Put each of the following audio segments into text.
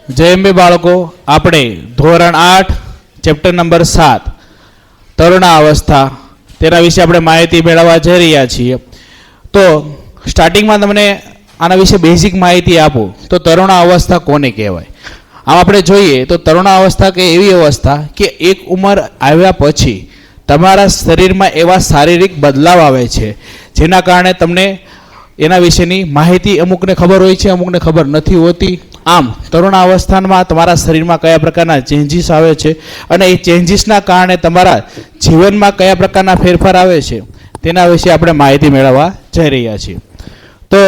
જય અંબે બાળકો, આપણે ધોરણ 8 ચેપ્ટર નંબર 7 તરુણાવસ્થા તેના વિશે આપણે માહિતી મેળવવા જઈ રહ્યા છીએ. તો સ્ટાર્ટિંગમાં તમને આના વિશે બેઝિક માહિતી આપું તો તરુણાવસ્થા કોને કહેવાય. આમ આપણે જોઈએ તો તરુણાવસ્થા કે એવી અવસ્થા કે એક ઉંમર આવ્યા પછી તમારા શરીરમાં એવા શારીરિક બદલાવ આવે છે જેના કારણે તમને એના વિશેની માહિતી અમુકને ખબર હોય છે, અમુકને ખબર નથી હોતી. આમ તરુણાવસ્થામાં તમારા શરીરમાં કયા પ્રકારના ચેન્જીસ આવે છે અને એ ચેન્જીસના કારણે તમારા જીવનમાં કયા પ્રકારના ફેરફાર આવે છે તેના વિશે આપણે માહિતી મેળવવા જઈ રહ્યા છીએ. તો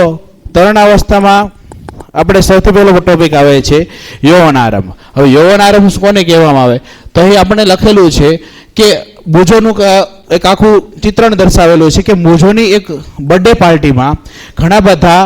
તરુણાવસ્થામાં આપણે સૌથી પહેલો ટોપિક આવે છે યૌવનારંભ. હવે યૌવનારંભ કોને કહેવામાં આવે તો અહીં આપણે લખેલું છે કે મૂંઝોનું એક આખું ચિત્રણ દર્શાવેલું છે કે મૂંઝોની એક બર્થડે પાર્ટીમાં ઘણા બધા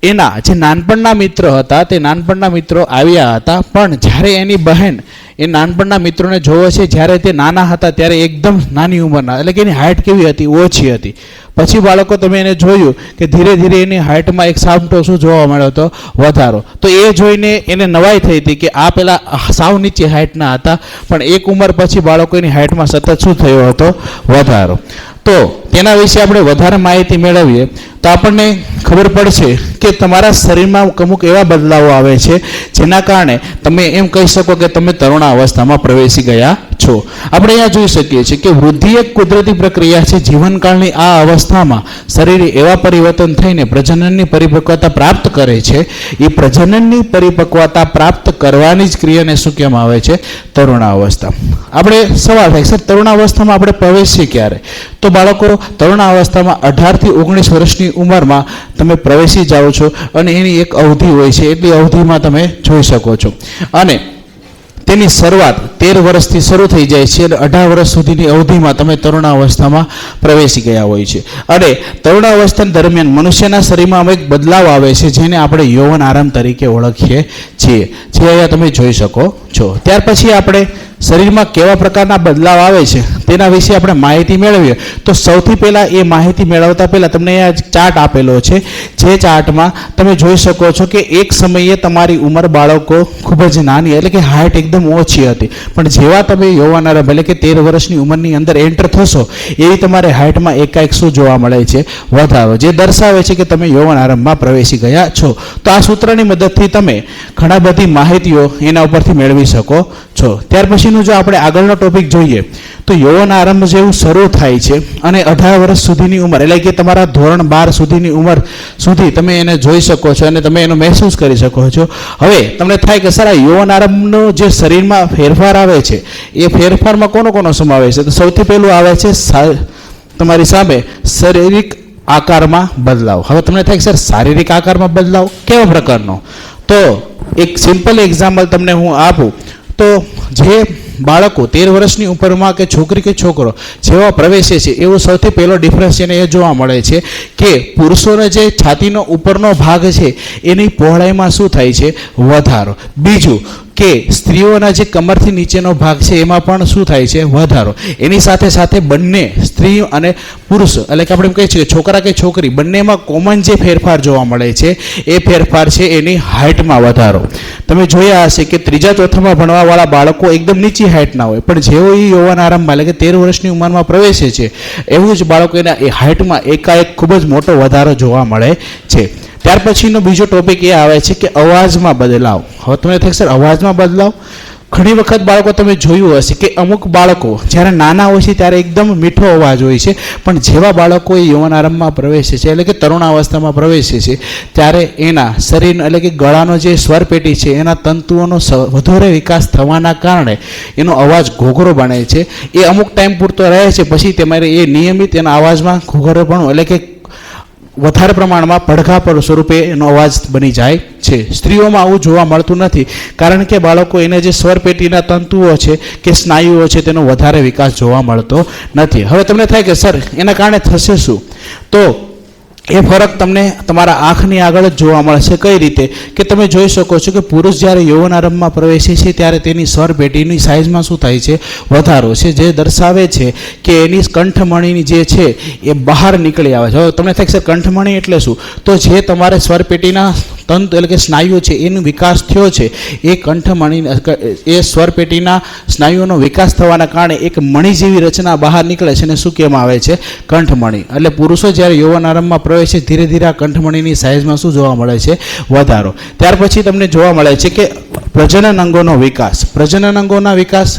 એના જે નાનપણના મિત્રો હતા તે નાનપણના મિત્રો આવ્યા હતા, પણ જ્યારે એની બહેન એ નાનપણના મિત્રોને જોવે છે જ્યારે તે નાના હતા ત્યારે એકદમ નાની ઉંમરના, એટલે કે એની હાઇટ કેવી હતી, ઓછી હતી. પછી બાળકો તમે એને જોયું કે ધીરે ધીરે એની હાઇટમાં એક સામટો શું જોવા મળ્યો હતો, વધારો. તો એ જોઈને એને નવાઈ થઈ હતી કે આ પેલા સાવ નીચે હાઇટના હતા, પણ એક ઉંમર પછી બાળકો એની હાઇટમાં સતત શું થયો હતો, વધારો. તો તેના વિશે આપણે વધારે માહિતી મેળવીએ તો આપણને ખબર પડશે કે તમારા શરીરમાં અમુક એવા બદલાવો આવે છે જેના કારણે તમે એમ કહી શકો કે તમે તરુણાવસ્થામાં પ્રવેશી ગયા છો. આપણે અહીંયા જોઈ શકીએ છીએ કે વૃદ્ધિ એક કુદરતી પ્રક્રિયા છે. જીવનકાળની આ અવસ્થામાં શરીરે એવા પરિવર્તન થઈને પ્રજનનની પરિપક્વતા પ્રાપ્ત કરે છે. એ પ્રજનનની પરિપક્વતા પ્રાપ્ત કરવાની જ ક્રિયાને શું કહેવામાં આવે છે, તરુણાવસ્થા. આપણે સવાલ થાય સર તરુણાવસ્થામાં આપણે પ્રવેશીએ ક્યારે? તો બાળકો તરુણાવસ્થામાં 18 થી 19 વર્ષની ઉંમરમાં તમે પ્રવેશી જાઓ છો અને એની એક અવધિ હોય છે, એટલી અવધિમાં તમે જોઈ શકો છો. અને તેની શરૂઆત 13 વર્ષથી શરૂ થઈ જાય છે અને 18 વર્ષ સુધીની અવધિમાં તમે તરુણાવસ્થામાં પ્રવેશી ગયા હોય છે. અને તરુણાવસ્થા દરમિયાન મનુષ્યના શરીરમાં અમુક બદલાવ આવે છે જેને આપણે યૌવન આરંભ તરીકે ઓળખીએ છીએ, જે અહીંયા તમે જોઈ શકો છો. ત્યાર પછી આપણે શરીરમાં કેવા પ્રકારના બદલાવ આવે છે તેના વિશે આપણે માહિતી મેળવીએ તો સૌથી પહેલાં એ માહિતી મેળવતા પહેલાં તમને આ ચાર્ટ આપેલો છે, જે ચાર્ટમાં તમે જોઈ શકો છો કે એક સમયે તમારી ઉંમર બાળકો ખૂબ જ નાની, એટલે કે હાઇટ એકદમ ઓછી હતી, પણ જેવા તમે યૌવનારંભ એટલે કે 13 વર્ષની ઉંમરની અંદર એન્ટર થશો એવી તમારે હાઇટમાં એકાએક શું જોવા મળે છે, વધારો, જે દર્શાવે છે કે તમે યૌવનારંભમાં પ્રવેશી ગયા છો. તો આ સૂત્રની મદદથી તમે ઘણા બધી માહિતીઓ એના ઉપરથી મેળવી શકો છો. ત્યાર પછીનું જો આપણે આગળનો ટોપિક જોઈએ તો યૌવન આરંભ જેવું શરૂ થાય છે અને 18 વર્ષ સુધીની ઉંમર એટલે કે તમારા ધોરણ 12 સુધીની ઉંમર સુધી તમે એને જોઈ શકો છો અને તમે એનો મહેસૂસ કરી શકો છો. હવે તમને થાય કે સર આ યૌવન આરંભનો જે શરીરમાં ફેરફાર આવે છે એ ફેરફારમાં કોનો કોનો સમાવેશ છે? તો સૌથી પહેલું આવે છે તમારી સામે શારીરિક આકારમાં બદલાવ. હવે તમને થાય કે સર શારીરિક આકારમાં બદલાવ કેવા પ્રકારનો? તો એક સિમ્પલ એક્ઝામ્પલ તમને હું આપું તો જે બાળકો 13 વર્ષની ઉંમરમાં કે છોકરી કે છોકરો જેવા પ્રવેશે છે એવો સૌથી પહેલો ડિફરન્સ એને એ જોવા મળે છે કે પુરુષોને જે છાતીનો ઉપરનો ભાગ છે એની પહોળાઈમાં શું થાય છે, વધારો. બીજું કે સ્ત્રીઓના જે કમરથી નીચેનો ભાગ છે એમાં પણ શું થાય છે, વધારો. એની સાથે સાથે બંને સ્ત્રી અને પુરુષ એટલે કે આપણે એમ કહીએ છીએ કે છોકરા કે છોકરી બંનેમાં કોમન જે ફેરફાર જોવા મળે છે એ ફેરફાર છે એની હાઇટમાં વધારો. તમે જોયા હશે કે 3જા 4થામાં ભણવાવાળા બાળકો એકદમ નીચી હાઇટના હોય, પણ જેવો એ યૌવન આરંભમાં એટલે કે 13 વર્ષની ઉંમરમાં પ્રવેશે છે એવું જ બાળકો એના એ હાઇટમાં એકાએક ખૂબ જ મોટો વધારો જોવા મળે છે. ત્યાર પછીનો બીજો ટોપિક એ આવે છે કે અવાજમાં બદલાવ. હવે તમને થાય સર અવાજમાં બદલાવ? ઘણી વખત બાળકો તમે જોયું હશે કે અમુક બાળકો જ્યારે નાના હોય છે ત્યારે એકદમ મીઠો અવાજ હોય છે, પણ જેવા બાળકો એ યૌવન આરંભમાં પ્રવેશે છે એટલે કે તરુણાવસ્થામાં પ્રવેશે છે ત્યારે એના શરીર એટલે કે ગળાનો જે સ્વરપેટી છે એના તંતુઓનો વધારે વિકાસ થવાના કારણે એનો અવાજ ઘોઘરો બને છે. એ અમુક ટાઈમ પૂરતો રહે છે, પછી તમારે એ નિયમિત એના અવાજમાં ઘોઘરોપણું એટલે કે વધારે પ્રમાણમાં પડઘા પર સ્વરૂપે એનો અવાજ બની જાય છે. સ્ત્રીઓમાં આવું જોવા મળતું નથી કારણ કે બાળકો એને જે સ્વરપેટીના તંતુઓ છે કે સ્નાયુઓ છે તેનો વધારે વિકાસ જોવા મળતો નથી. હવે તમને થાય કે સર એના કારણે થશે શું? તો એ ફરક તમને તમારા આંખની આગળ જ જોવા મળશે. કઈ રીતે? કે તમે જોઈ શકો છો કે પુરુષ જ્યારે યૌવન આરંભમાં પ્રવેશે છે ત્યારે તેની સ્વરપેટીની સાઇઝમાં શું થાય છે, વધારો છે, જે દર્શાવે છે કે એની કંઠમણીની જે છે એ બહાર નીકળી આવે છે. હવે તમને થાય કે સર કંઠમણી એટલે શું? તો જે તમારે સ્વરપેટીના તંતુ એટલે કે સ્નાયુઓ છે એનો વિકાસ થયો છે, એ કંઠમણી એ સ્વરપેટીના સ્નાયુઓનો વિકાસ થવાના કારણે એક મણી જેવી રચના બહાર નીકળે છે અને શું કહેવામાં આવે છે? કંઠમણી. એટલે પુરુષો જ્યારે યૌવન આરંભમાં પ્રવેશે ધીરે ધીરે આ કંઠમણીની સાઇઝમાં શું જોવા મળે છે? વધારો. ત્યાર પછી તમને જોવા મળે છે કે પ્રજનન અંગોનો વિકાસ. પ્રજનન અંગોના વિકાસ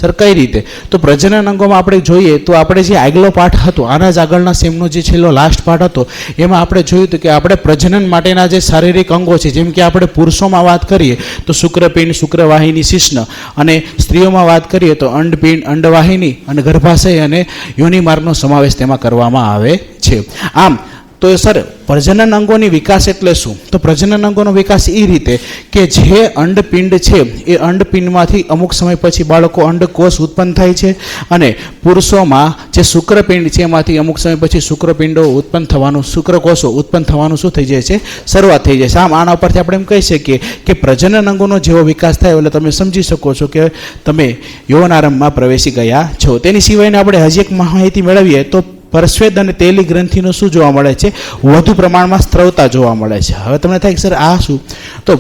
સર કઈ રીતે? તો પ્રજનન અંગોમાં આપણે જોઈએ તો આપણે જે આગલો પાઠ હતો, આના જ આગળના સેમનો જે છેલ્લો લાસ્ટ પાઠ હતો, એમાં આપણે જોયું હતું કે આપણે પ્રજનન માટેના જે શારીરિક અંગો છે, જેમ કે આપણે પુરુષોમાં વાત કરીએ તો શુક્રપિંડ, શુક્રવાહિની, શિશ્ન, અને સ્ત્રીઓમાં વાત કરીએ તો અંડપિંડ, અંડવાહિની અને ગર્ભાશય અને યોનિમાર્ગનો સમાવેશ તેમાં કરવામાં આવે છે. આમ તો સર પ્રજનન અંગોની વિકાસ એટલે શું? તો પ્રજનન અંગોનો વિકાસ એ રીતે કે જે અંડપિંડ છે એ અંડપિંડમાંથી અમુક સમય પછી બાળકો અંડકોષ ઉત્પન્ન થાય છે, અને પુરુષોમાં જે શુક્રપિંડ છે એમાંથી અમુક સમય પછી શુક્રપિંડો ઉત્પન્ન થવાનું, શુક્રકોષો ઉત્પન્ન થવાનું શું થઈ જાય છે? શરૂઆત થઈ જાય છે. આમ આના ઉપરથી આપણે એમ કહી શકીએ કે પ્રજનન અંગોનો જેવો વિકાસ થાય એટલે તમે સમજી શકો છો કે તમે યૌવન આરંભમાં પ્રવેશી ગયા છો. તેની સિવાયને આપણે હજી એક માહિતી મેળવીએ તો પરસ્વેદ અને તેલી ગ્રંથિનું શું જોવા મળે છે? વધુ પ્રમાણમાં સ્ત્રવતા જોવા મળે છે. હવે તમને થાય કે સર આ શું? તો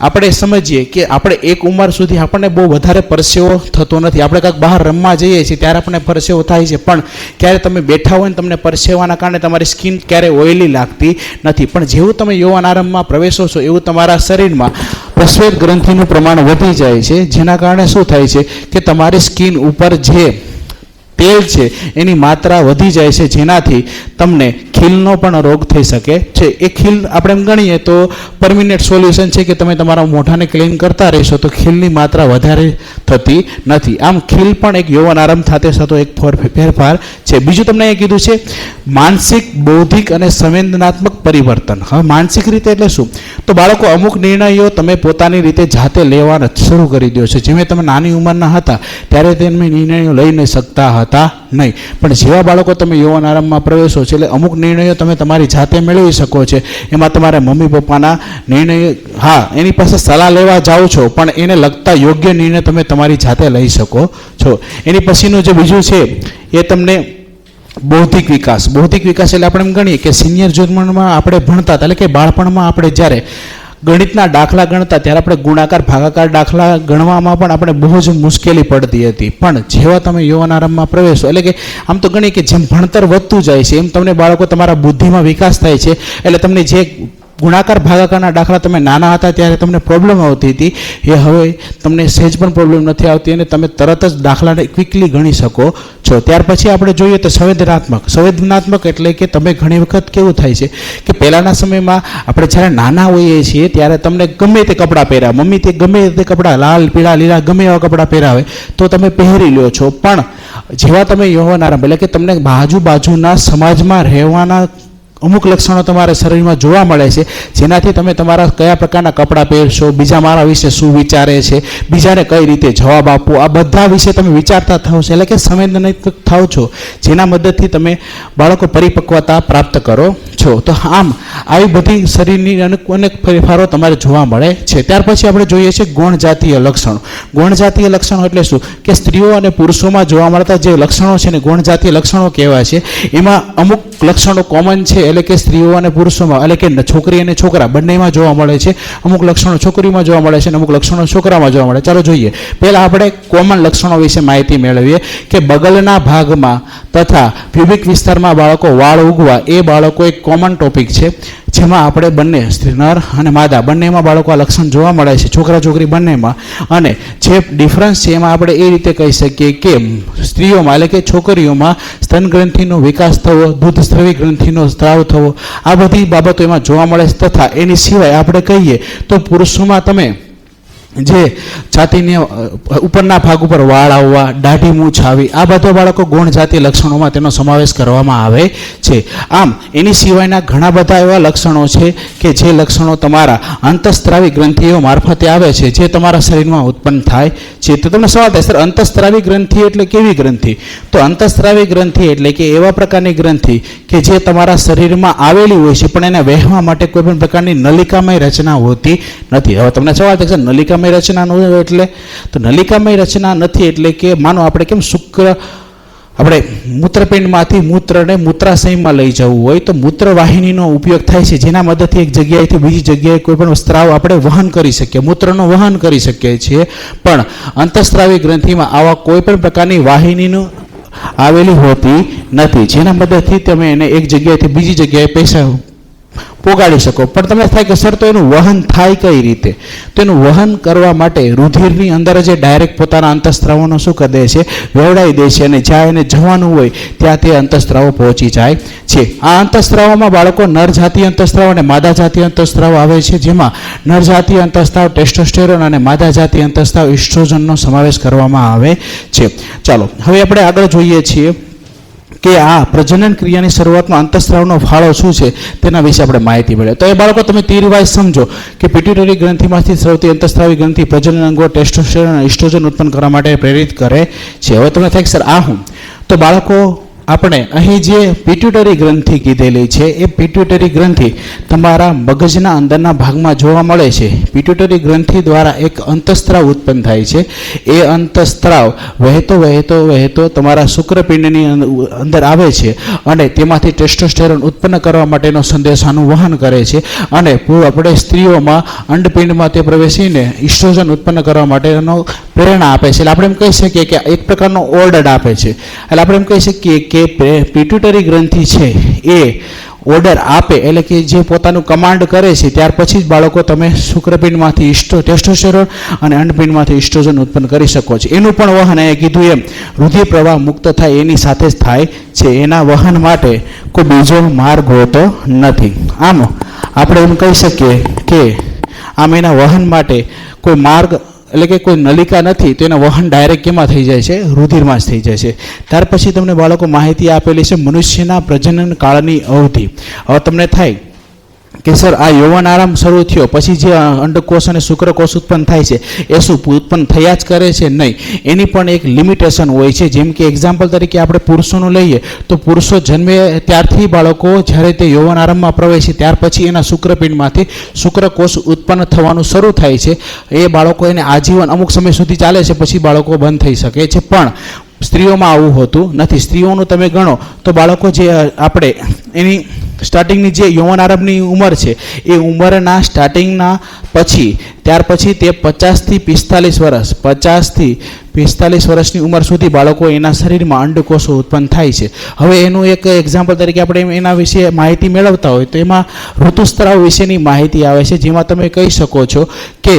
આપણે સમજીએ કે આપણે એક ઉંમર સુધી આપણને બહુ વધારે પરસેવો થતો નથી. આપણે કાંઈક બહાર રમવા જઈએ છીએ ત્યારે આપણને પરસેવો થાય છે, પણ ક્યારે તમે બેઠા હોય ને તમને પરસેવાના કારણે તમારી સ્કિન ક્યારે ઓઇલી લાગતી નથી. પણ જેવું તમે યૌવન આરંભમાં પ્રવેશો છો એવું તમારા શરીરમાં પરસ્વેદ ગ્રંથિનું પ્રમાણ વધી જાય છે, જેના કારણે શું થાય છે કે તમારી સ્કિન ઉપર જે તેલ છે એની માત્રા વધી જાય છે, જેનાથી તમને ખીલનો પણ રોગ થઈ શકે છે. એ ખીલ આપણે એમ ગણીએ તો પરમિનેન્ટ સોલ્યુશન છે કે તમે તમારા મોઢાને ક્લીન કરતા રહેશો તો ખીલની માત્રા વધારે થતી નથી. આમ ખીલ પણ એક યૌવન આરંભ સાથે થતો એક ફેરફાર છે. બીજું તમને એ કીધું છે માનસિક, બૌદ્ધિક અને સંવેદનાત્મક પરિવર્તન. હવે માનસિક રીતે એટલે શું? તો બાળકો અમુક નિર્ણયો તમે પોતાની રીતે જાતે લેવાના શરૂ કરી દો છો. જેમ તમે નાની ઉંમરના હતા ત્યારે તમે નિર્ણયો લઈ નહીં શકતા હતા નહીં, પણ જેવા બાળકો તમે યૌવન આરંભમાં પ્રવેશો છો એટલે અમુક નિર્ણયો તમે તમારી જાતે મેળવી શકો છો. એમાં તમારા મમ્મી પપ્પાના નિર્ણય, હા એની પાસે સલાહ લેવા જાઓ છો, પણ એને લગતા યોગ્ય નિર્ણય તમે તમારી જાતે લઈ શકો છો. એની પછીનું જે બીજું છે એ તમને બૌદ્ધિક વિકાસ. બૌદ્ધિક વિકાસ એટલે આપણે એમ ગણીએ કે સિનિયર જન્મમાં આપણે ભણતા એટલે કે બાળપણમાં આપણે જ્યારે ગણિતના દાખલા ગણતા ત્યારે આપણે ગુણાકાર, ભાગાકાર દાખલા ગણવામાં પણ આપણે બહુ જ મુશ્કેલી પડતી હતી. પણ જેવા તમે યૌવન આરંભમાં પ્રવેશો એટલે કે આમ તો ગણીએ કે જેમ ભણતર વધતું જાય છે એમ તમને બાળકો તમારા બુદ્ધિમાં વિકાસ થાય છે. એટલે તમને જે ગુણાકાર, ભાગાકારના દાખલા તમે નાના હતા ત્યારે તમને પ્રોબ્લેમ આવતી હતી એ હવે તમને સહેજ પણ પ્રોબ્લેમ નથી આવતી અને તમે તરત જ દાખલાને ક્વિકલી ગણી શકો છો. ત્યાર પછી આપણે જોઈએ તો સંવેદનાત્મક. સંવેદનાત્મક એટલે કે તમે ઘણી વખત કેવું થાય છે કે પહેલાંના સમયમાં આપણે જ્યારે નાના હોઈએ છીએ ત્યારે તમને ગમે તે કપડાં પહેર્યા, મમ્મી તે ગમે તે કપડાં, લાલ, પીળા, લીલા ગમે એવા કપડાં પહેરાવે તો તમે પહેરી લ્યો છો. પણ જેવા તમે યૌવન આરંભ એટલે કે તમને બાજુના સમાજમાં રહેવાના અમુક લક્ષણો તમારા શરીરમાં જોવા મળે છે, જેનાથી તમે તમારા કયા પ્રકારના કપડાં પહેરશો, બીજા મારા વિશે શું વિચારે છે, બીજાને કઈ રીતે જવાબ આપવો, આ બધા વિશે તમે વિચારતા થાવ છો. એટલે કે સંવેદનાત્મક થાવ છો, જેના મદદથી તમે બાળકો પરિપક્વતા પ્રાપ્ત કરો છો. તો આમ આવી બધી શરીરની અનેક ફેરફારો તમારે જોવા મળે છે. ત્યાર પછી આપણે જોઈએ છીએ ગૌણ જાતીય લક્ષણો. ગૌણ જાતીય લક્ષણો એટલે શું? કે સ્ત્રીઓ અને પુરુષોમાં જોવા મળતા જે લક્ષણો છે ને ગૌણ જાતીય લક્ષણો કહેવાય છે. એમાં અમુક લક્ષણો કોમન છે એટલે કે સ્ત્રીઓ અને પુરુષોમાં એટલે કે છોકરી અને છોકરા બંનેમાં જોવા મળે છે. અમુક લક્ષણો છોકરીમાં જોવા મળે છે અને અમુક લક્ષણો છોકરામાં જોવા મળે. ચાલો જોઈએ. પહેલાં આપણે કોમન લક્ષણો વિશે માહિતી મેળવીએ કે બગલના ભાગમાં તથા પ્યુબિક વિસ્તારમાં બાળકો વાળ ઉગવા એ બાળકો એક કોમન ટોપિક છે, જેમાં આપણે બંને નર અને માદા બંનેમાં બાળકો આ લક્ષણ જોવા મળે છે, છોકરા છોકરી બંનેમાં. અને જે ડિફરન્સ છે એમાં આપણે એ રીતે કહી શકીએ કે સ્ત્રીઓમાં એટલે કે છોકરીઓમાં સ્તન ગ્રંથિનો વિકાસ થવો, દૂધ સ્ત્રવી ગ્રંથિનો સ્ત્રાવ થવો, આ બધી બાબતો એમાં જોવા મળે છે. તથા એની સિવાય આપણે કહીએ તો પુરુષોમાં તમે જે છાતીને ઉપરના ભાગ ઉપર વાળ આવવા, દાઢી મૂછ આવી, આ બધા બાળકો ગૌણ જાતીય લક્ષણોમાં તેનો સમાવેશ કરવામાં આવે છે. આમ એની સિવાયના ઘણા બધા એવા લક્ષણો છે કે જે લક્ષણો તમારા અંતઃસ્ત્રાવી ગ્રંથિઓ મારફતે આવે છે, જે તમારા શરીરમાં ઉત્પન્ન થાય છે. તો તમને સવાલ થાય સર અંતઃસ્ત્રાવી ગ્રંથિ એટલે કેવી ગ્રંથિ? તો અંતઃસ્ત્રાવી ગ્રંથિ એટલે કે એવા પ્રકારની ગ્રંથિ કે જે તમારા શરીરમાં આવેલી હોય છે પણ એને વહેવા માટે કોઈ પણ પ્રકારની નલિકામય રચના હોતી નથી. હવે તમને સવાલ થાય સર નલિકામય રચના ન હોય એટલે? તો નલિકામય રચના નથી એટલે કે માનો આપણે કેમ આપણે મૂત્રપિંડમાંથી મૂત્રને મૂત્રાશયમાં લઈ જવું હોય તો મૂત્રવાહિનીનો ઉપયોગ થાય છે, જેના મદદથી એક જગ્યાએથી બીજી જગ્યાએ કોઈ પણ સ્ત્રાવ આપણે વહન કરી શકીએ, મૂત્રનું વહન કરી શકીએ છીએ. પણ અંતઃસ્ત્રાવી ગ્રંથિમાં આવા કોઈ પણ પ્રકારની વાહિનીનું આવેલી હોતી નથી, જેના મદદથી તમે એને એક જગ્યાએથી બીજી જગ્યાએ પૈસા પોગાડી શકો. પણ તમને થાય કે સર તો એનું વહન થાય કઈ રીતે? તો એનું વહન કરવા માટે રુધિરની અંદર જે ડાયરેક્ટ પોતાના અંતઃસ્ત્રાવોનો શું કરી દે છે, વેવડાવી દે છે, અને જ્યાં એને જવાનું હોય ત્યાં તે અંતઃસ્ત્રાવો પહોંચી જાય છે. આ અંતઃસ્ત્રાવોમાં બાળકો નર જાતીય અંતઃસ્ત્રાવ અને માદા જાતીય અંતઃસ્ત્રાવ આવે છે, જેમાં નર જાતીય અંતઃસ્ત્રાવ ટેસ્ટોસ્ટેરોન અને માદા જાતીય અંતઃસ્ત્રાવ ઇસ્ટ્રોજનનો સમાવેશ કરવામાં આવે છે. ચાલો હવે આપણે આગળ જોઈએ છીએ કે આ પ્રજનન ક્રિયાની શરૂઆતમાં અંતઃસ્ત્રાવનો ફાળો શું છે તેના વિશે આપણે માહિતી મેળવીએ. તો એ બાળકો તમે તીરવાઇઝ સમજો કે પિટ્યુટરી ગ્રંથિમાંથી સ્રવતી અંતઃસ્ત્રાવી ગ્રંથિ પ્રજનન અંગો ટેસ્ટોસ્ટેરોન અને ઇસ્ટ્રોજન ઉત્પન્ન કરવા માટે પ્રેરિત કરે છે. હવે તમને થાય કે સર આ હું, તો બાળકો આપણે અહીં જે પિટ્યુટરી ગ્રંથિ કીધેલી છે એ પિટ્યુટરી ગ્રંથિ તમારા મગજના અંદરના ભાગમાં જોવા મળે છે. પિટ્યુટરી ગ્રંથિ દ્વારા એક અંતઃસ્ત્રાવ ઉત્પન્ન થાય છે. એ અંતઃસ્ત્રાવ વહેતો વહેતો વહેતો તમારા શુક્રપિંડની અંદર આવે છે અને તેમાંથી ટેસ્ટોસ્ટેરોન ઉત્પન્ન કરવા માટેનો સંદેશાનું વહન કરે છે, અને આપણે સ્ત્રીઓમાં અંડપિંડમાં તે પ્રવેશીને ઇસ્ટ્રોજન ઉત્પન્ન કરવા માટેનો પ્રેરણા આપે છે. એટલે આપણે એમ કહી શકીએ કે એક પ્રકારનો ઓર્ડર આપે છે. એટલે આપણે એમ કહી શકીએ કે પિટ્યુટરી ગ્રંથિ છે એ ઓર્ડર આપે, એટલે કે જે પોતાનું કમાન્ડ કરે છે, ત્યાર પછી જ બાળકો તમે શુક્રપિંડમાંથી ટેસ્ટોસ્ટેરોન અને અંડપિંડમાંથી ઇસ્ટ્રોજન ઉત્પન્ન કરી શકો છો. એનું પણ વહન અહીંયા કીધું એમ રુધિર પ્રવાહ મુક્ત થાય એની સાથે જ થાય છે. એના વહન માટે કોઈ બીજો માર્ગ હોતો નથી. આમ આપણે એમ કહી શકીએ કે આમ એના વહન માટે કોઈ માર્ગ એટલે કે કોઈ નલિકા નથી, તો એના વહન ડાયરેક્ટ કેમાં થઈ જાય છે, રુધિરમાં જ થઈ જાય છે. ત્યાર પછી તમને બાળકો માહિતી આપેલી છે મનુષ્યના પ્રજનન કાળની અવધિ. હવે તમને થાય કે સર આ યૌવન આરામ શરૂ થયો પછી જે અંડકોષ અને શુક્રકોષ ઉત્પન્ન થાય છે એ શું ઉત્પન્ન થયા જ કરે છે? નહીં, એની પણ એક લિમિટેશન હોય છે. જેમ કે એક્ઝામ્પલ તરીકે આપણે પુરુષોનું લઈએ તો પુરુષો જન્મે ત્યારથી બાળકો જ્યારે તે યૌવન આરામમાં પ્રવેશે ત્યાર પછી એના શુક્રપિંડમાંથી શુક્રકોષ ઉત્પન્ન થવાનું શરૂ થાય છે. એ બાળકો એને આજીવન અમુક સમય સુધી ચાલે છે, પછી બાળકો બંધ થઈ શકે છે. પણ સ્ત્રીઓમાં આવું હોતું નથી. સ્ત્રીઓનું તમે ગણો તો બાળકો જે આપણે એની સ્ટાર્ટિંગની જે યૌવન આરંભની ઉંમર છે એ ઉંમરના સ્ટાર્ટિંગના પછી ત્યાર પછી તે 50 થી 45 વર્ષની ઉંમર સુધી બાળકો એના શરીરમાં અંડકોષો ઉત્પન્ન થાય છે. હવે એનું એક એક્ઝામ્પલ તરીકે આપણે એના વિશે માહિતી મેળવતા હોય તો એમાં ઋતુસ્ત્રાવ વિશેની માહિતી આવે છે, જેમાં તમે કહી શકો છો કે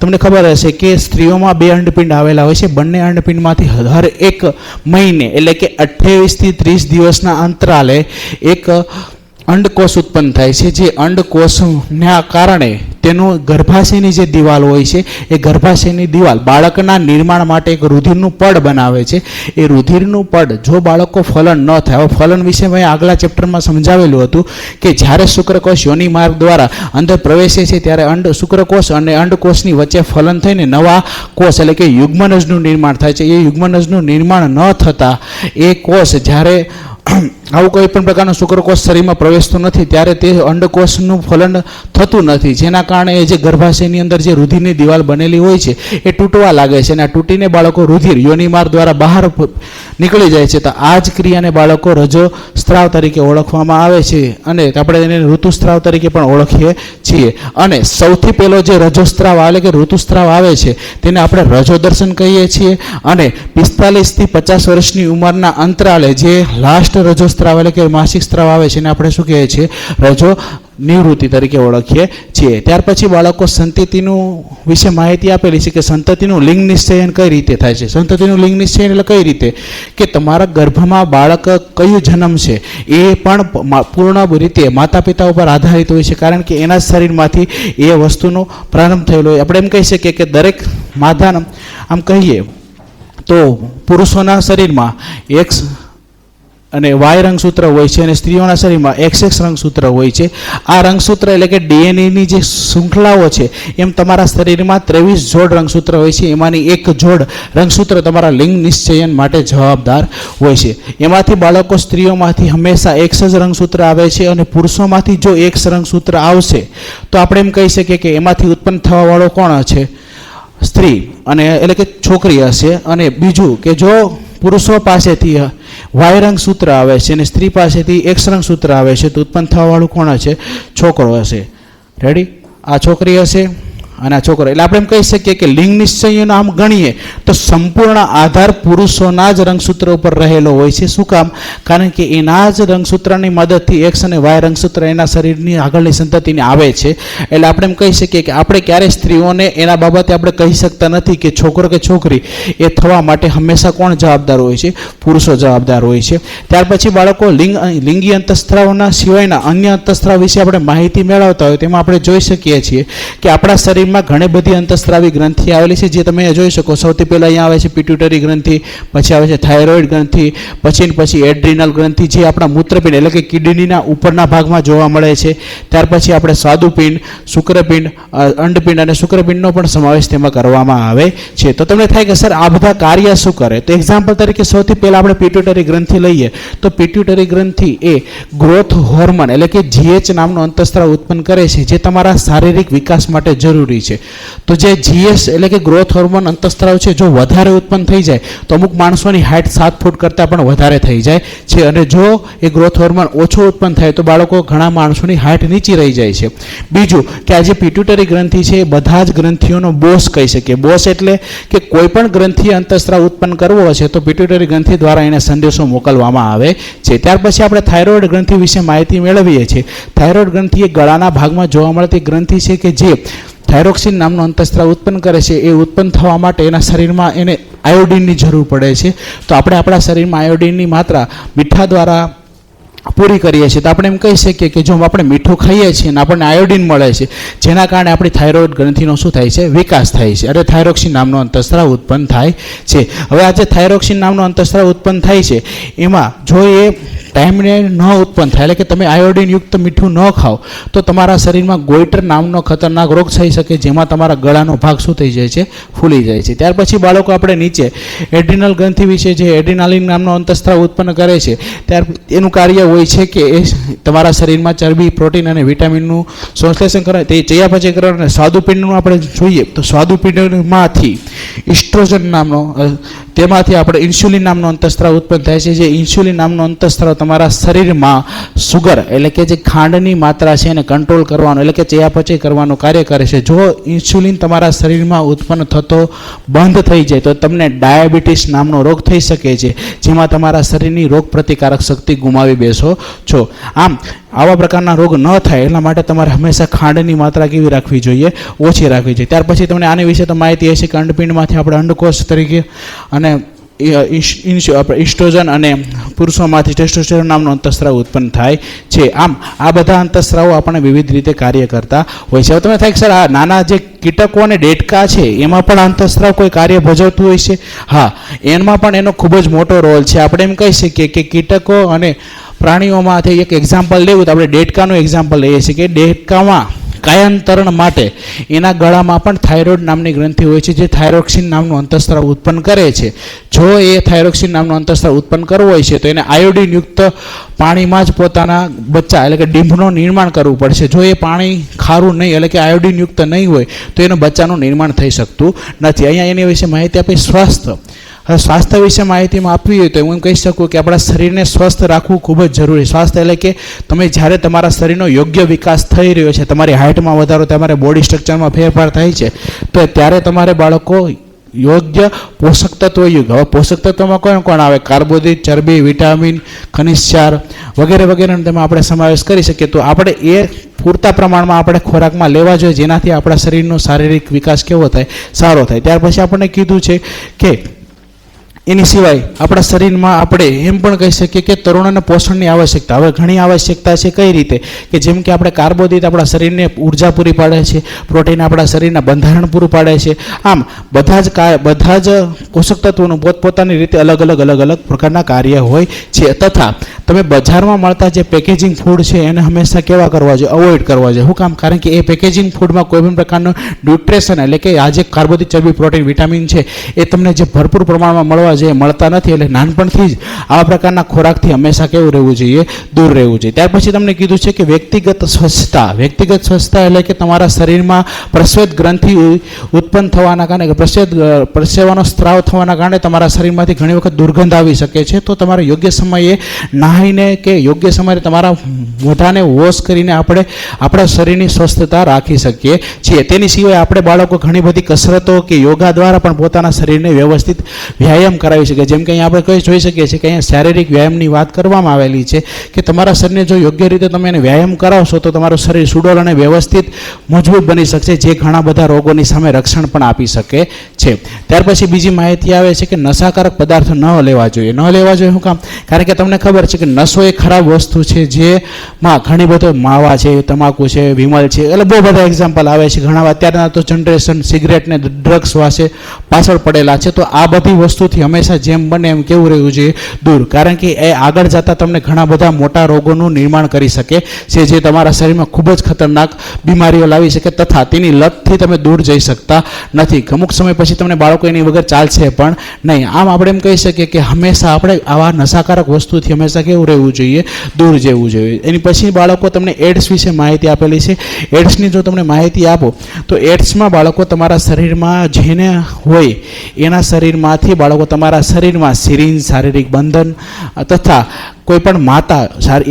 તમને ખબર હશે કે સ્ત્રીઓમાં 2 અંડપિંડ આવેલા હોય છે. બંને અંડપિંડમાંથી હર એક મહિને એટલે કે 28 થી 30 દિવસના અંતરાલે એક અંડકોષ ઉત્પન્ન થાય છે. જે અંડકોષના કારણે તેનું ગર્ભાશયની જે દિવાલ હોય છે એ ગર્ભાશયની દિવાલ બાળકના નિર્માણ માટે એક રુધિરનું પડ બનાવે છે. એ રુધિરનું પડ જો બાળકો ફલન ન થાય, હવે ફલન વિશે મેં આગલા ચેપ્ટરમાં સમજાવેલું હતું કે જ્યારે શુક્રકોષ યોનિ માર્ગ દ્વારા અંદર પ્રવેશે છે ત્યારે શુક્રકોષ અને અંડકોષની વચ્ચે ફલન થઈને નવા કોષ એટલે કે યુગ્મનજનું નિર્માણ થાય છે. એ યુગ્મનજનું નિર્માણ ન થતાં એ કોષ જ્યારે આવું કોઈ પણ પ્રકારનો શુક્રકોષ શરીરમાં પ્રવેશતો નથી ત્યારે તે અંડકોષનું ફલન થતું નથી, જેના કારણે એ જે ગર્ભાશયની અંદર જે રુધિરની દિવાલ બનેલી હોય છે એ તૂટવા લાગે છે અને આ તૂટીને બાળકો રુધિર યોનિમાર્ગ દ્વારા બહાર નીકળી જાય છે. તો આ જ ક્રિયાને બાળકો રજોસ્ત્રાવ તરીકે ઓળખવામાં આવે છે અને આપણે એને ઋતુસ્ત્રાવ તરીકે પણ ઓળખીએ છીએ. અને સૌથી પહેલો જે રજોસ્ત્રાવ એટલે કે ઋતુસ્ત્રાવ આવે છે તેને આપણે રજોદર્શન કહીએ છીએ. અને 45 થી 50 વર્ષની ઉંમરના અંતરાલે જે લાસ્ટ રજોસ્ત્રાવ એટલે કે માસિક સ્ત્રાવ આવે છે એને આપણે શું કહીએ છીએ, રજો નિવૃત્તિ તરીકે ઓળખીએ છીએ. ત્યાર પછી બાળકો સંતતિનું વિશે માહિતી આપેલી છે કે સંતતિનું લિંગ નિશ્ચયન કઈ રીતે થાય છે. સંતતિનું લિંગ નિશ્ચયન એટલે કઈ રીતે કે તમારા ગર્ભમાં બાળક કયું જન્મ છે એ પણ પૂર્ણ રીતે માતા પિતા ઉપર આધારિત હોય છે, કારણ કે એના શરીરમાંથી એ વસ્તુનો પ્રારંભ થયેલો હોય. આપણે એમ કહી શકીએ કે દરેક માતાના આમ કહીએ તો પુરુષોના શરીરમાં X અને Y રંગસૂત્ર હોય છે અને સ્ત્રીઓના શરીરમાં XX રંગસૂત્ર હોય છે. આ રંગસૂત્ર એટલે કે DNAની જે શૃંખલાઓ છે એમ તમારા શરીરમાં 23 જોડ રંગસૂત્ર હોય છે. એમાંની એક જોડ રંગસૂત્ર તમારા લિંગ નિશ્ચયન માટે જવાબદાર હોય છે. એમાંથી બાળકો સ્ત્રીઓમાંથી હંમેશા X જ રંગસૂત્ર આવે છે અને પુરુષોમાંથી જો X રંગસૂત્ર આવશે તો આપણે એમ કહી શકીએ કે એમાંથી ઉત્પન્ન થવાવાળો કોણ છે, સ્ત્રી અને એટલે કે છોકરી હશે. અને બીજું કે જો પુરુષો પાસેથી વાય રંગસૂત્ર આવે છે અને સ્ત્રી પાસેથી એક્સ રંગસૂત્ર આવે છે, તો ઉત્પન્ન થવાવાળું કોણ હશે? છોકરો હશે. રેડી? આ છોકરી હશે અને આ છોકરો. એટલે આપણે એમ કહી શકીએ કે લિંગ નિશ્ચયનો આમ ગણીએ તો સંપૂર્ણ આધાર પુરુષોના જ રંગસૂત્ર ઉપર રહેલો હોય છે. શું કામ? કારણ કે એના જ રંગસૂત્રની મદદથી એક્સ અને વાય રંગસૂત્ર એના શરીરની આગળની સંતતિને આવે છે. એટલે આપણે એમ કહી શકીએ કે આપણે ક્યારેય સ્ત્રીઓને એના બાબતે આપણે કહી શકતા નથી કે છોકરો કે છોકરી એ થવા માટે હંમેશા કોણ જવાબદાર હોય છે? પુરુષો જવાબદાર હોય છે. ત્યાર પછી બાળકો લિંગી અંતઃસ્ત્રાવના સિવાયના અન્ય અંતઃસ્ત્રાવ વિશે આપણે માહિતી મેળવતા હોય તેમાં આપણે જોઈ શકીએ છીએ કે આપણા શરીરમાં ઘણી બધી અંતઃસ્ત્રાવી ગ્રંથિ આવેલી છે, જે તમે જોઈ શકો. સૌથી પહેલા અહીંયા આવે છે પિટ્યુટરી ગ્રંથિ, પછી આવે છે થાઇરોઇડ ગ્રંથિ, પછી એડ્રિનલ ગ્રંથિ, જે આપણા મૂત્રપિંડ એટલે કે કિડનીના ઉપરના ભાગમાં જોવા મળે છે. ત્યાર પછી આપણે સ્વાદુપિંડ, શુક્રપિંડ, અંડપિંડ અને શુક્રપિંડનો પણ સમાવેશ તેમાં કરવામાં આવે છે. તો તમને થાય કે સર આ બધા કાર્ય શું કરે? તો એક્ઝામ્પલ તરીકે સૌથી પહેલા આપણે પિટ્યુટરી ગ્રંથિ લઈએ તો પિટ્યુટરી ગ્રંથિ એ ગ્રોથ હોર્મોન એટલે કે GH નામનો અંતઃસ્ત્રાવ ઉત્પન્ન કરે છે, જે તમારા શારીરિક વિકાસ માટે જરૂરી છે. તો જે GH એટલે કે ગ્રોથ હોર્મોન અંતઃસ્ત્રાવ છે, જો વધારે ઉત્પન્ન થઈ જાય તો અમુક માણસોની હાઇટ 7 ફૂટ કરતાં પણ વધારે થઈ જાય છે, અને જો એ ગ્રોથ હોર્મોન ઓછો ઉત્પન્ન થાય તો બાળકો ઘણા માણસોની હાઇટ નીચી રહી જાય છે. બીજું કે આ જે પિટ્યુટરી ગ્રંથિ છે એ બધા જ ગ્રંથિઓનો બોસ કહી શકીએ. બોસ એટલે કે કોઈ પણ ગ્રંથિએ અંતઃસ્ત્રાવ ઉત્પન્ન કરવો હશે તો પિટ્યુટરી ગ્રંથિ દ્વારા એને સંદેશો મોકલવામાં આવે છે. ત્યાર પછી આપણે થાઇરોઇડ ગ્રંથિ વિશે માહિતી મેળવીએ છીએ. થાઇરોઇડ ગ્રંથિ એ ગળાના ભાગમાં જોવા મળતી ગ્રંથિ છે કે જે થાઇરોક્સિન નામનો અંતઃસ્ત્રાવ ઉત્પન્ન કરે છે. એ ઉત્પન્ન થવા માટે એના શરીરમાં એને આયોડિનની જરૂર પડે છે. તો આપણે આપણા શરીરમાં આયોડિનની માત્રા મીઠા દ્વારા પૂરી કરીએ છીએ. તો આપણે એમ કહી શકીએ કે જો આપણે મીઠું ખાઈએ છીએ અને આપણને આયોડિન મળે છે, જેના કારણે આપણી થાઇરોઇડ ગ્રંથિનો શું થાય છે? વિકાસ થાય છે, અને થાઇરોક્સિન નામનો અંતઃસ્ત્રાવ ઉત્પન્ન થાય છે. હવે આ જે થાઇરોક્સિન નામનો અંતઃસ્ત્રાવ ઉત્પન્ન થાય છે એમાં જો એ ટાઈમને ન ઉત્પન્ન થાય એટલે કે તમે આયોડિનયુક્ત મીઠું ન ખાઓ તો તમારા શરીરમાં ગોઈટર નામનો ખતરનાક રોગ થઈ શકે, જેમાં તમારા ગળાનો ભાગ શું થઈ જાય છે? ફૂલી જાય છે. ત્યાર પછી બાળકો આપણે નીચે એડ્રિનલ ગ્રંથિ વિશે, જે એડ્રિનાલિન નામનો અંતઃસ્ત્રાવ ઉત્પન્ન કરે છે, ત્યાર એનું કાર્ય હોય છે કે એ તમારા શરીરમાં ચરબી, પ્રોટીન અને વિટામિનનું સંશ્લેષણ કરે, તે ચયાપચય કરે. અને સ્વાદુપિંડનું આપણે જોઈએ તો સ્વાદુપિંડમાંથી ઇસ્ટ્રોજન નામનો, તેમાંથી આપણે ઇન્સ્યુલિન નામનો અંતઃસ્ત્રાવ ઉત્પન્ન થાય છે. જે ઇન્સ્યુલિન નામનો અંતઃસ્ત્રાવ તમારા શરીરમાં સુગર એટલે કે જે ખાંડની માત્રા છે એને કંટ્રોલ કરવાનું એટલે કે ચયાપચય કરવાનું કાર્ય કરે છે. જો ઇન્સ્યુલિન તમારા શરીરમાં ઉત્પન્ન થતો બંધ થઈ જાય તો તમને ડાયાબિટીસ નામનો રોગ થઈ શકે છે, જેમાં તમારા શરીરની રોગ પ્રતિકારક શક્તિ ગુમાવી બેસો છો. આમ આવા પ્રકારના રોગ ન થાય એટલા માટે તમારે હંમેશા ખાંડની માત્રા કેવી રાખવી જોઈએ? ઓછી રાખવી જોઈએ. ત્યાર પછી તમને આની વિશે તો માહિતી હશે કે અંડપિંડમાંથી આપણે અંડકોષ તરીકે અને ઇસ્ટ્રોજન અને પુરુષોમાંથી ટેસ્ટોસ્ટેરોન નામનો અંતઃસ્ત્રાવ ઉત્પન્ન થાય છે. આમ આ બધા અંતઃસ્ત્રાવો આપણે વિવિધ રીતે કાર્ય કરતા હોય છે. હવે તમે થાય કે સર આ નાના જે કીટકો અને ડેટકા છે એમાં પણ અંતઃસ્ત્રાવ કોઈ કાર્ય ભજવતું હોય છે? હા, એમાં પણ એનો ખૂબ જ મોટો રોલ છે. આપણે એમ કહી શકીએ કે કીટકો અને પ્રાણીઓમાંથી એક એક્ઝામ્પલ લેવું તો આપણે ડેટકાનું એક્ઝામ્પલ લઈએ છીએ કે ડેટકામાં કાયાંતરણ માટે એના ગળામાં પણ થાઇરોઇડ નામની ગ્રંથિ હોય છે, જે થાઇરોક્સિન નામનું અંતઃસ્ત્રાવ ઉત્પન્ન કરે છે. જો એ થાઇરોક્સિન નામનો અંતઃસ્ત્રાવ ઉત્પન્ન કરવો હોય છે તો એને આયોડિનયુક્ત પાણીમાં જ પોતાના બચ્ચા એટલે કે ડીંભનું નિર્માણ કરવું પડશે. જો એ પાણી ખારું નહીં એટલે કે આયોડિનયુક્ત નહીં હોય તો એનું બચ્ચાનું નિર્માણ થઈ શકતું નથી. અહીંયા એની વિશે માહિતી આપી. સ્વાસ્થ્ય, હવે સ્વાસ્થ્ય વિશે માહિતીમાં આપવી હોય તો હું એમ કહી શકું કે આપણા શરીરને સ્વસ્થ રાખવું ખૂબ જ જરૂરી. સ્વાસ્થ્ય એટલે કે તમે જ્યારે તમારા શરીરનો યોગ્ય વિકાસ થઈ રહ્યો છે, તમારી હાઇટમાં વધારો, તમારે બોડી સ્ટ્રક્ચરમાં ફેરફાર થાય છે, તો ત્યારે તમારે બાળકો યોગ્ય પોષક તત્વો યુક્ત. હવે પોષક તત્વોમાં કોણ કોણ આવે? કાર્બોદિત, ચરબી, વિટામિન, ખનિજ ક્ષાર વગેરે વગેરેનો તેમાં આપણે સમાવેશ કરી શકીએ. તો આપણે એ પૂરતા પ્રમાણમાં આપણે ખોરાકમાં લેવા જોઈએ, જેનાથી આપણા શરીરનો શારીરિક વિકાસ કેવો થાય? સારો થાય. ત્યાર પછી આપણને કીધું છે કે એની સિવાય આપણા શરીરમાં આપણે એમ પણ કહી શકીએ કે તરુણોને પોષણની આવશ્યકતા. હવે ઘણી આવશ્યકતા છે. કઈ રીતે? કે જેમ કે આપણે કાર્બોદિત આપણા શરીરને ઉર્જા પૂરી પાડે છે, પ્રોટીન આપણા શરીરના બંધારણ પૂરું પાડે છે. આમ બધા જ પોષક તત્વોનું પોતપોતાની રીતે અલગ અલગ પ્રકારના કાર્ય હોય છે. તથા તમે બજારમાં મળતા જે પેકેજિંગ ફૂડ છે એને હંમેશા કેવા કરવા જોઈએ? અવોઇડ કરવા જોઈએ. શું કામ? કારણ કે એ પેકેજિંગ ફૂડમાં કોઈ પણ પ્રકારનું ન્યુટ્રિશન એટલે કે આ જે કાર્બોદિત, ચરબી, પ્રોટીન, વિટામિન છે એ તમને જે ભરપૂર પ્રમાણમાં મળવા મળવા જોઈએ, મળતા નથી. એટલે નાનપણથી જ આવા પ્રકારના ખોરાકથી હંમેશા કેવું રહેવું જોઈએ, દૂર રહેવું જોઈએ. ત્યાર પછી તમને કીધું છે કે વ્યક્તિગત સ્વચ્છતા. વ્યક્તિગત સ્વચ્છતા એટલે કે તમારા શરીરમાં પ્રસ્વેદ ગ્રંથિ ઉત્પન્ન થવાના કારણે કે પરસેવાનો સ્ત્રાવ થવાના કારણે તમારા શરીરમાંથી ઘણી વખત દુર્ગંધ આવી શકે છે. તો તમારે યોગ્ય સમયે નાહીને કે યોગ્ય સમયે તમારા મોઢાને વોશ કરીને આપણે આપણા શરીરની સ્વસ્થતા રાખી શકીએ છીએ. તેની સિવાય આપણે બાળકો ઘણી બધી કસરતો કે યોગા દ્વારા પણ પોતાના શરીરને વ્યવસ્થિત વ્યાયામ કરાવી શકે. જેમ કે અહીંયા આપણે કહી જોઈ શકીએ છીએ કે અહીંયા શારીરિક વ્યાયામની વાત કરવામાં આવેલી છે કે તમારા શરીરને જો યોગ્ય રીતે તમે એને વ્યાયામ કરાવશો તો તમારું શરીર સુડોળ અને વ્યવસ્થિત મજબૂત બની શકશે, જે ઘણા બધા રોગોની સામે રક્ષણ પણ આપી શકે છે. ત્યાર પછી બીજી માહિતી આવે છે કે નશાકારક પદાર્થો ન લેવા જોઈએ. ન લેવા જોઈએ શું કામ? કારણ કે તમને ખબર છે કે નશો એ ખરાબ વસ્તુ છે, જેમાં ઘણી બધો માવા છે, તમાકુ છે, વિમલ છે, એટલે બહુ બધા એક્ઝામ્પલ આવે છે. ઘણા અત્યારના તો જનરેશન સિગરેટ ને ડ્રગ્સ વાસે પાછળ પડેલા છે. તો આ બધી વસ્તુથી હંમેશા જેમ બને એમ કેવું રહેવું જોઈએ, દૂર. કારણ કે એ આગળ જતાં તમને ઘણા બધા મોટા રોગોનું નિર્માણ કરી શકે છે, જે તમારા શરીરમાં ખૂબ જ ખતરનાક બીમારીઓ લાવી શકે તથા તેની લતથી તમે દૂર જઈ શકતા નથી. અમુક સમય પછી તમને બાળકો એની વગર ચાલશે પણ નહીં. આમ આપણે એમ કહી શકીએ કે હંમેશા આપણે આવા નશાકારક વસ્તુથી હંમેશા કેવું રહેવું જોઈએ, દૂર જવું જોઈએ. એની પછી બાળકો તમને એડ્સ વિશે માહિતી આપેલી છે. એડ્સની જો તમને માહિતી આપો તો એડ્સમાં બાળકો તમારા શરીરમાં જેને હોય એના શરીરમાંથી બાળકો તમારા શરીરમાં સિરિંજ, શારીરિક બંધન તથા કોઈ પણ માતા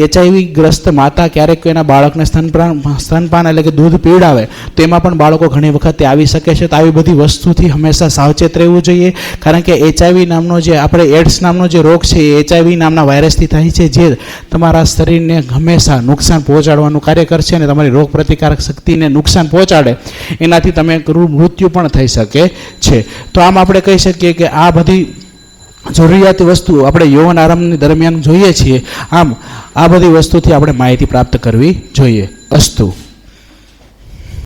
HIV ગ્રસ્ત માતા ક્યારેક એના બાળકને સ્તનપાન એટલે કે દૂધ પીવડાવે તો એમાં પણ બાળકો ઘણી વખત આવી શકે છે. તો આવી બધી વસ્તુથી હંમેશા સાવચેત રહેવું જોઈએ. કારણ કે HIV નામનો જે આપણે એડ્સ નામનો જે રોગ છે એ HIV નામના વાયરસથી થાય છે, જે તમારા શરીરને હંમેશા નુકસાન પહોંચાડવાનું કાર્ય કરશે અને તમારી રોગ પ્રતિકારક શક્તિને નુકસાન પહોંચાડે, એનાથી તમે મૃત્યુ પણ થઈ શકે છે. તો આમ આપણે કહી શકીએ કે આ બધી જરૂરિયાતી વસ્તુઓ આપણે યૌવન આરંભની દરમિયાન જોઈએ છીએ. આમ આ બધી વસ્તુથી આપણે માહિતી પ્રાપ્ત કરવી જોઈએ. અસ્તુ.